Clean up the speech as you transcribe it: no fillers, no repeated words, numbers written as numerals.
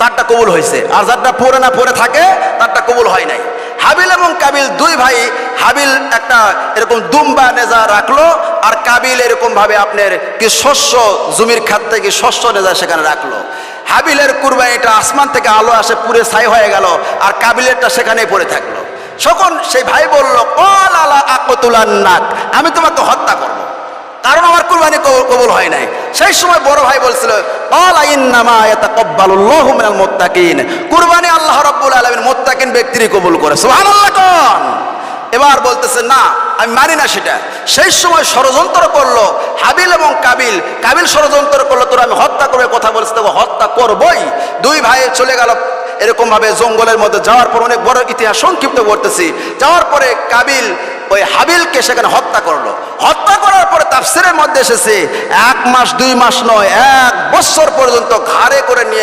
তারটা কবুল হয়েছে, আর যারটা পড়ে না পড়ে থাকে তারটা কবুল হয় নাই। হাবিল এবং কাবিল দুই ভাই, হাবিল একটা এরকম দুম্বা নেজা রাখলো, আর কাবিল এরকম ভাবে আপনার কি শস্য জমির খাত থেকে শস্য নেজা সেখানে রাখলো। হাবিলের কুরবানিটা আসমান থেকে আলো আসে পুরে ছাই হয়ে গেল, আর কাবিলেরটা সেখানেই পড়ে থাকলো। তখন সেই ভাই বলল, কল আলা আকতুলান নাক, আমি তোমাকে হত্যা করব, কারণ আমার কুরবানি কবুল হয় নাই। সেই সময় বড় ভাই বলছিল, ক্বালা ইন্নামা ইয়াতাকাব্বালুল্লাহু মিনাল মুত্তাকিন, কুরবানি আল্লাহ রাব্বুল আলামিন মুত্তাকিন ব্যক্তিরই কবুল করে। সুবহানাল্লাহ কোন। এবার বলতেছে না, আমি মানি না সেটা। সেই সময় ষড়যন্ত্র করলো হাবিল এবং কাবিল। কাবিল ষড়যন্ত্র করলো, তোরা আমি হত্যা করবে কথা বলছে, তবে হত্যা করবই। দুই ভাই চলে গেল এরকম ভাবে জঙ্গলের মধ্যে। যাওয়ার পর অনেক বড় ইতিহাস সংক্ষিপ্ত করতেছি। যাওয়ার পরে কাবিল ওই হাবিলকে সেখানে হত্যা করলো। হত্যা করার পরে তাফসীরের মধ্যে এসেছে 1 মাস 2 মাস নয়, 1 বছর পর্যন্ত ঘাড়ে করে নিয়ে